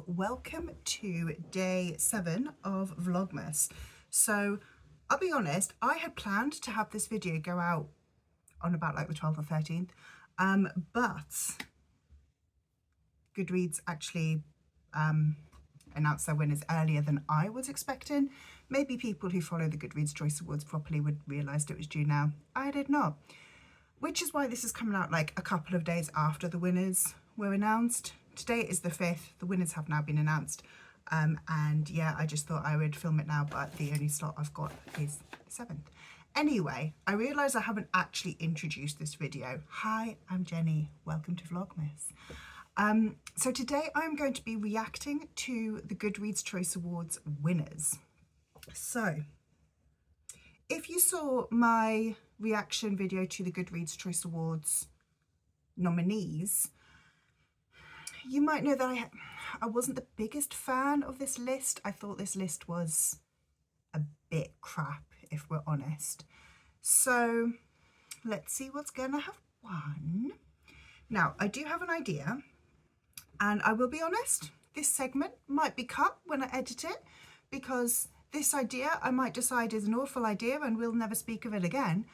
Hello, welcome to day 7 of Vlogmas. So I'll be honest, I had planned to have this video go out on about like the 12th or 13th, but GoodReads actually announced their winners earlier than I was expecting. Maybe people who follow the GoodReads Choice Awards properly would realise it was due now. I did not, which is why this is coming out like a couple of days after the winners were announced. Today is the 5th, the winners have now been announced, and yeah, I just thought I would film it now, but the only slot I've got is the 7th. Anyway, I realise I haven't actually introduced this video. Hi, I'm Jenny, welcome to Vlogmas. So today I'm going to be reacting to the GoodReads Choice Awards winners. So, if you saw my reaction video to the GoodReads Choice Awards nominees, you might know that I wasn't the biggest fan of this list. I thought this list was a bit crap, if we're honest. So let's see what's going to have won. Now, I do have an idea, and I will be honest, this segment might be cut when I edit it, because this idea I might decide is an awful idea and we'll never speak of it again.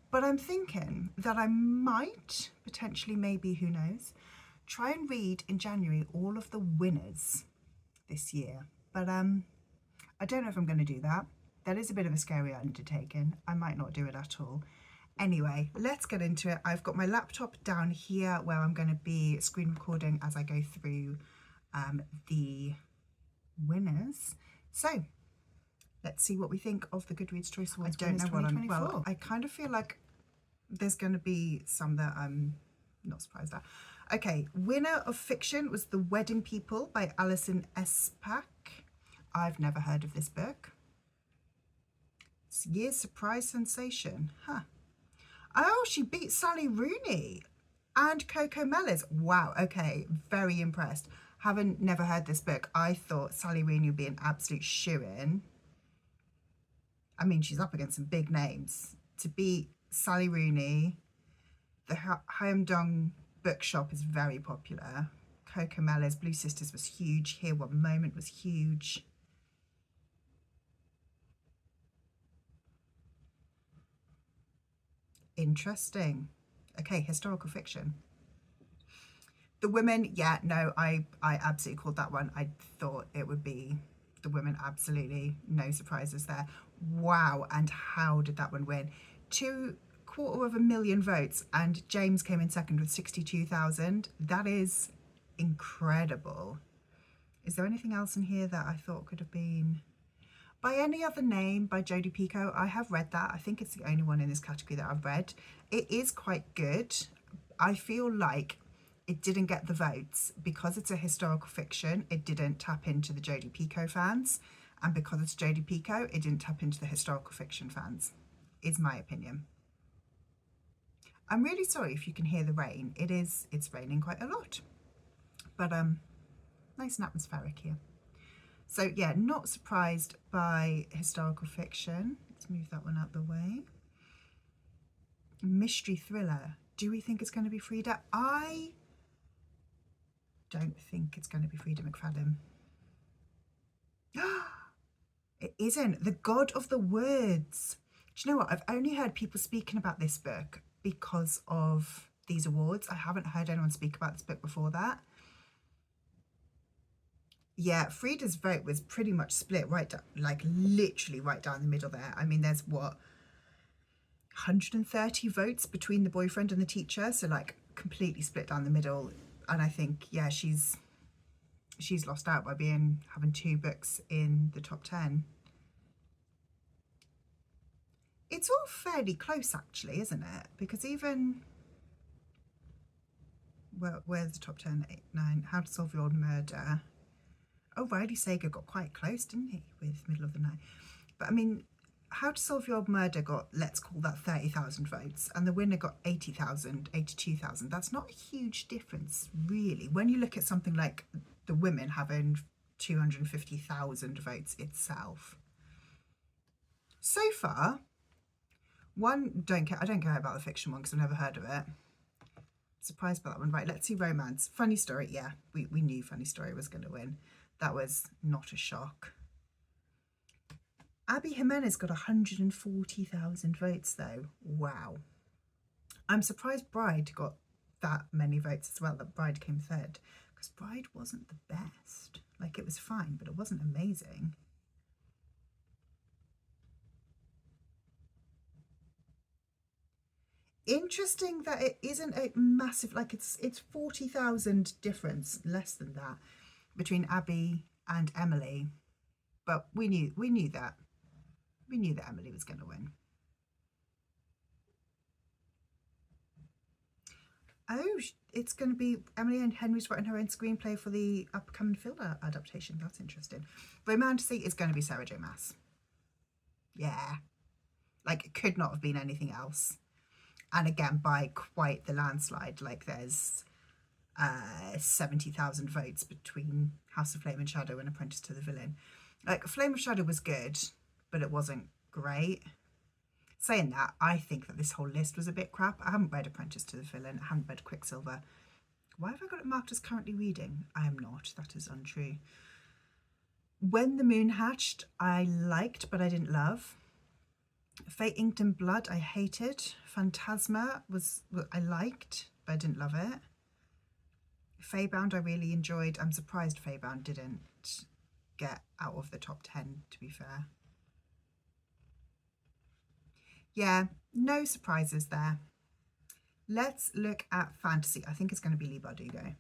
But I'm thinking that I might, potentially, maybe, who knows, try and read in January all of the winners this year. But I don't know if I'm going to do that. That is a bit of a scary undertaking. I might not do it at all. Anyway, let's get into it. I've got my laptop down here where I'm going to be screen recording as I go through the winners. So let's see what we think of the GoodReads Choice Awards. I don't know what I'm, well, I kind of feel like there's going to be some that I'm not surprised at. Okay, winner of fiction was The Wedding People by Alison Espach. I've never heard of this book. It's year's surprise sensation. Huh. Oh, she beat Sally Rooney and Coco Mellis. Wow, okay, very impressed. Never heard this book. I thought Sally Rooney would be an absolute shoo-in. I mean, she's up against some big names. To beat Sally Rooney, the Hyam bookshop is very popular. Coco Mellis, Blue Sisters was huge. Here One Moment was huge. Interesting. Okay, historical fiction. The Women, yeah, no, I absolutely called that one. I thought it would be The Women, absolutely. No surprises there. Wow, and how did that one win? 250,000 votes, and James came in second with 62,000. That is incredible. Is there anything else in here that I thought could have been By Any Other Name by Jodi Picoult? I have read that. I think it's the only one in this category that I've read. It is quite good. I feel like it didn't get the votes because it's a historical fiction. It didn't tap into the Jodi Picoult fans, and because it's Jodi Picoult, it didn't tap into the historical fiction fans, is my opinion. I'm really sorry if you can hear the rain. It's raining quite a lot, but nice and atmospheric here. So yeah, not surprised by historical fiction. Let's move that one out the way. Mystery thriller. Do we think it's going to be Frida? I don't think it's going to be Frida McFadden. It isn't. The God of the Woods. Do you know what? I've only heard people speaking about this book because of these awards. I haven't heard anyone speak about this book before that. Yeah, Frida's vote was pretty much split right down, like literally right down the middle there. I mean, there's what, 130 votes between the boyfriend and the teacher, so like completely split down the middle. And I think, yeah, she's lost out by having 2 books in the top 10. It's all fairly close actually, isn't it? Because even, well, where's the top 10? 8, 9, How to Solve Your Murder. Oh, Riley Sager got quite close, didn't he, with Middle of the Night? But I mean, How to Solve Your Murder got, let's call that 30,000 votes, and the winner got 80,000, 82,000. That's not a huge difference, really, when you look at something like The Women having 250,000 votes itself. So far, I don't care about the fiction one because I've never heard of it. Surprised by that one. Right, let's see romance. Funny Story, yeah, we knew Funny Story was going to win. That was not a shock. Abby Jimenez got 140,000 votes though. Wow. I'm surprised Bride got that many votes as well, that Bride came third, because Bride wasn't the best. Like, it was fine, but it wasn't amazing. Interesting that it isn't a massive, like it's 40,000 difference, less than that, between Abby and Emily. But we knew that. We knew that Emily was going to win. Oh, it's going to be Emily and Henry's writing her own screenplay for the upcoming film adaptation. That's interesting. Romantasy is going to be Sarah J. Maas. Yeah. Like, it could not have been anything else. And again, by quite the landslide. Like, there's 70,000 votes between House of Flame and Shadow and Apprentice to the Villain. Like, Flame of Shadow was good, but it wasn't great. Saying that, I think that this whole list was a bit crap. I haven't read Apprentice to the Villain. I haven't read Quicksilver. Why have I got it marked as currently reading? I am not. That is untrue. When the Moon Hatched, I liked, but I didn't love. Fate Inked in Blood, I hated. Phantasma I liked, but I didn't love it. Feybound, I really enjoyed. I'm surprised Feybound didn't get out of the top 10, to be fair. Yeah, no surprises there. Let's look at fantasy. I think it's going to be Leigh Bardugo.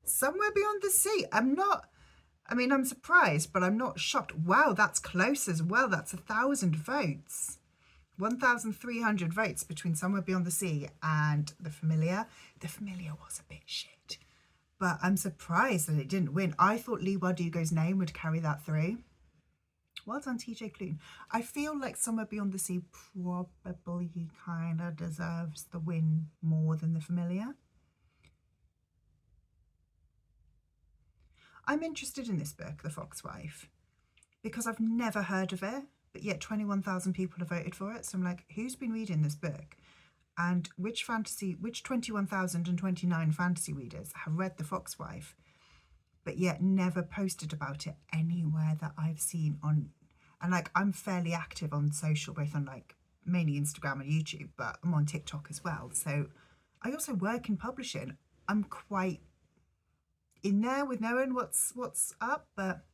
Somewhere Beyond the Sea. I'm surprised, but I'm not shocked. Wow, that's close as well. That's 1,000 votes. 1,300 votes between Somewhere Beyond the Sea and The Familiar. The Familiar was a bit shit, but I'm surprised that it didn't win. I thought Leigh Bardugo's name would carry that through. Well done, TJ Klune. I feel like Somewhere Beyond the Sea probably kind of deserves the win more than The Familiar. I'm interested in this book, The Foxwife, because I've never heard of it, but yet 21,000 people have voted for it. So I'm like, who's been reading this book? And which 21,029 fantasy readers have read The Foxwife, but yet never posted about it anywhere that I've seen on, and like, I'm fairly active on social, both on like mainly Instagram and YouTube, but I'm on TikTok as well. So I also work in publishing. I'm quite in there with knowing what's up, but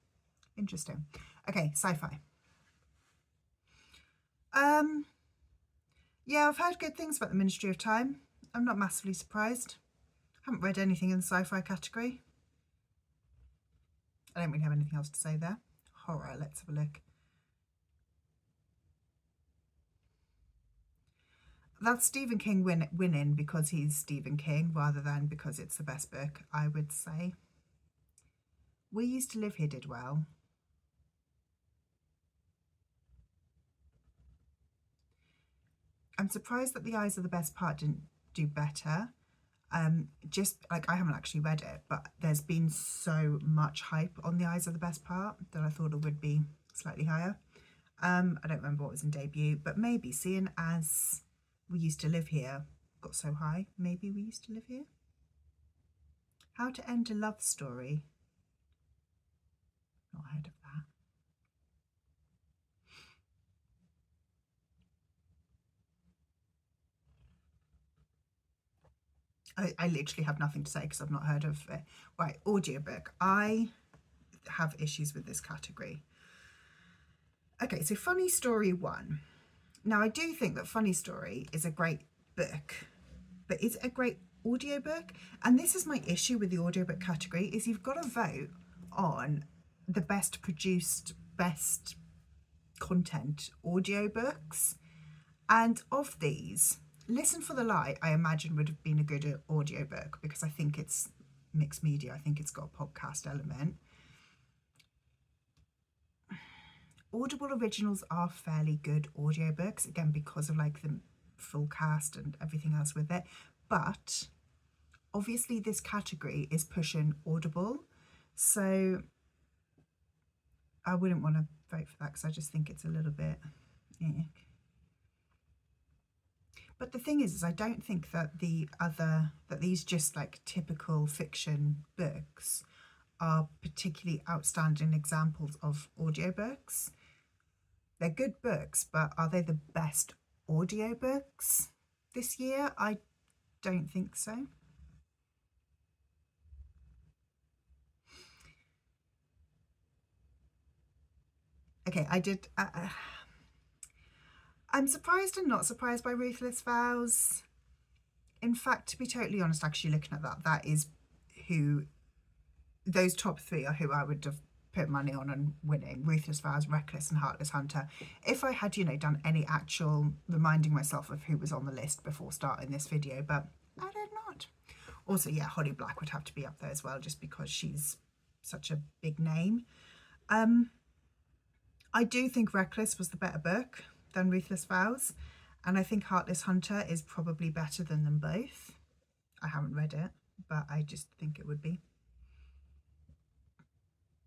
interesting. Okay, sci-fi. Yeah, I've heard good things about the Ministry of Time. I'm not massively surprised. I haven't read anything in the sci-fi category. I don't really have anything else to say there. Horror, let's have a look. That's Stephen King winning because he's Stephen King rather than because it's the best book, I would say. We Used to Live Here did well. I'm surprised that The Eyes Are the Best Part didn't do better. Just like, I haven't actually read it, but there's been so much hype on The Eyes Are the Best Part that I thought it would be slightly higher. I don't remember what was in debut, but maybe seeing as We Used to Live Here got so high, maybe We Used to Live Here. How to End a Love Story. Not heard of that. I literally have nothing to say because I've not heard of it. Right, audiobook. I have issues with this category. Okay, so Funny Story 1. Now, I do think that Funny Story is a great book, but is it a great audiobook? And this is my issue with the audiobook category, is you've got to vote on the best produced, best content audiobooks. And of these, Listen for the Light, I imagine, would have been a good audiobook because I think it's mixed media. I think it's got a podcast element. Audible originals are fairly good audiobooks, again, because of like the full cast and everything else with it. But obviously this category is pushing Audible. So I wouldn't want to vote for that because I just think it's a little bit... But the thing is I don't think that these just like typical fiction books are particularly outstanding examples of audiobooks. They're good books, but are they the best audiobooks this year? I don't think so. Okay, I'm surprised and not surprised by Ruthless Vows. In fact, to be totally honest, actually looking at that is who, those top three are who I would have put money on and winning: Ruthless Vows, Reckless and Heartless Hunter. If I had, done any actual reminding myself of who was on the list before starting this video, but I did not. Also, yeah, Holly Black would have to be up there as well, just because she's such a big name. I do think Reckless was the better book than Ruthless Vows, and I think Heartless Hunter is probably better than them both. I haven't read it, but I just think it would be.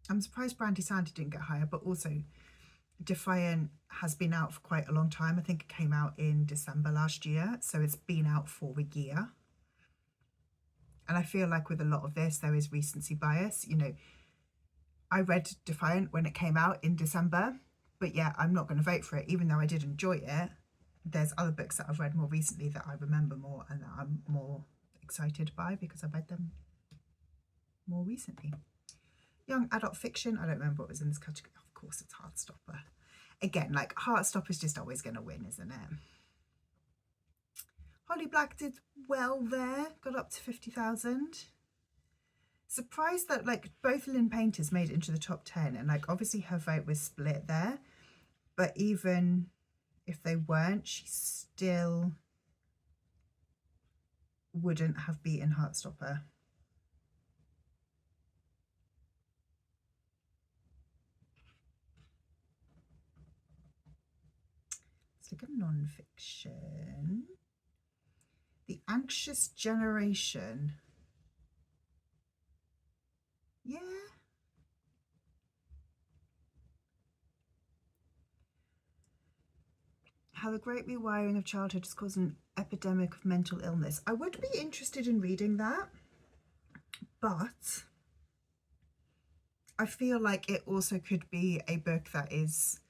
I'm surprised Brandy Sandy didn't get higher, but also Defiant has been out for quite a long time. I think it came out in December last year, so it's been out for a year. And I feel like with a lot of this, there is recency bias. I read Defiant when it came out in December, but yeah, I'm not going to vote for it, even though I did enjoy it. There's other books that I've read more recently that I remember more and that I'm more excited by because I read them more recently. Young adult fiction, I don't remember what was in this category. Of course, it's Heartstopper. Again, like Heartstopper's just always going to win, isn't it? Holly Black did well there, got up to 50,000. Surprised that like both Lynn Painters made it into the top 10, and like obviously her vote was split there, but even if they weren't, she still wouldn't have beaten Heartstopper. Let's look at non-fiction. The Anxious Generation. Yeah. How the Great Rewiring of Childhood has caused an epidemic of mental illness. I would be interested in reading that, but I feel like it also could be a book that is,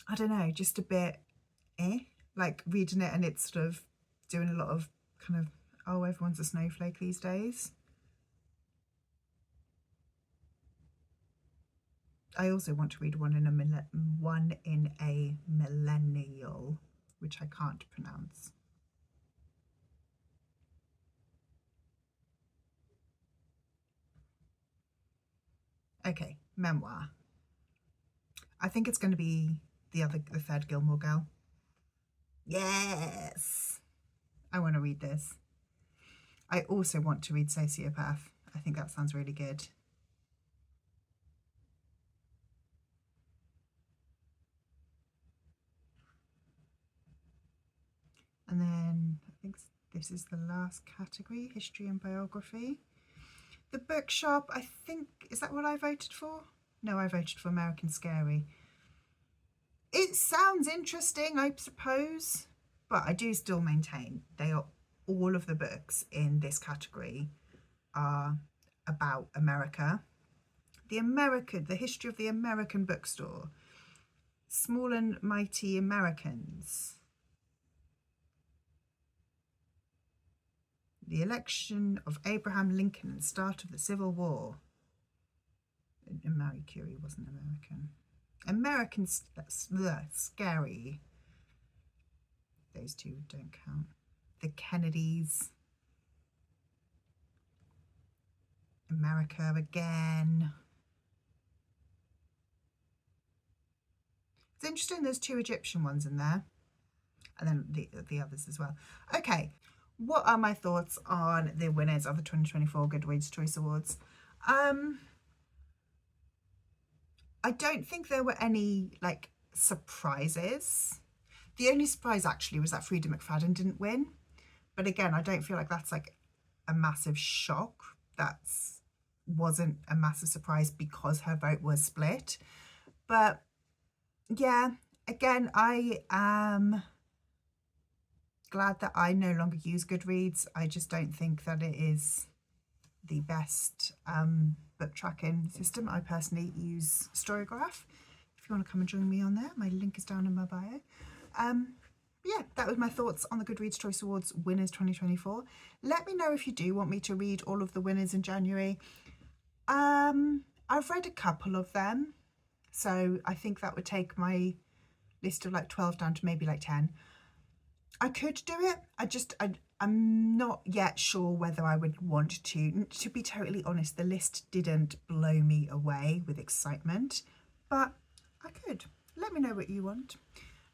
I don't know, just a bit like reading it and it's sort of doing a lot of kind of, oh, everyone's a snowflake these days. I also want to read one in a millennial, which I can't pronounce. Okay, memoir. I think it's going to be the third Gilmore Girl. Yes, I want to read this. I also want to read Sociopath. I think that sounds really good. And then I think this is the last category, history and biography. The Bookshop, I think, is that what I voted for? No, I voted for American Scary. It sounds interesting, I suppose, but I do still maintain all of the books in this category are about America. The history of the American bookstore. Small and Mighty Americans. The election of Abraham Lincoln and start of the Civil War. And Marie Curie wasn't American. American Scary. Those two don't count. The Kennedys. America again. It's interesting there's two Egyptian ones in there. And then the others as well. Okay, what are my thoughts on the winners of the 2024 GoodReads Choice Awards? I don't think there were any like surprises. The only surprise actually was that Frida McFadden didn't win. But again, I don't feel like that's like a massive shock. That wasn't a massive surprise because her vote was split. But yeah, again, I am glad that I no longer use GoodReads. I just don't think that it is the best book tracking system. I personally use Storygraph. If you want to come and join me on there, my link is down in my bio. Yeah, that was my thoughts on the Goodreads Choice Awards winners 2024. Let me know if you do want me to read all of the winners in January. I've read a couple of them, so I think that would take my list of like 12 down to maybe like 10. I could do it. I'm not yet sure whether I would want to. To be totally honest, the list didn't blow me away with excitement, but I could. Let me know what you want.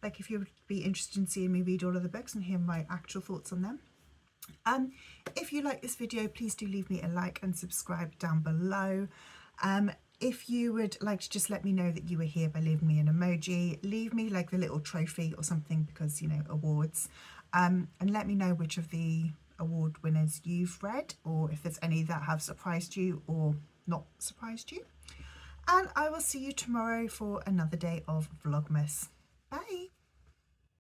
Like if you'd be interested in seeing me read all of the books and hear my actual thoughts on them. If you like this video, please do leave me a like and subscribe down below. If you would like to just let me know that you were here by leaving me an emoji, leave me like the little trophy or something, because, you know, awards. And let me know which of the award winners you've read, or if there's any that have surprised you or not surprised you. And I will see you tomorrow for another day of Vlogmas. Bye.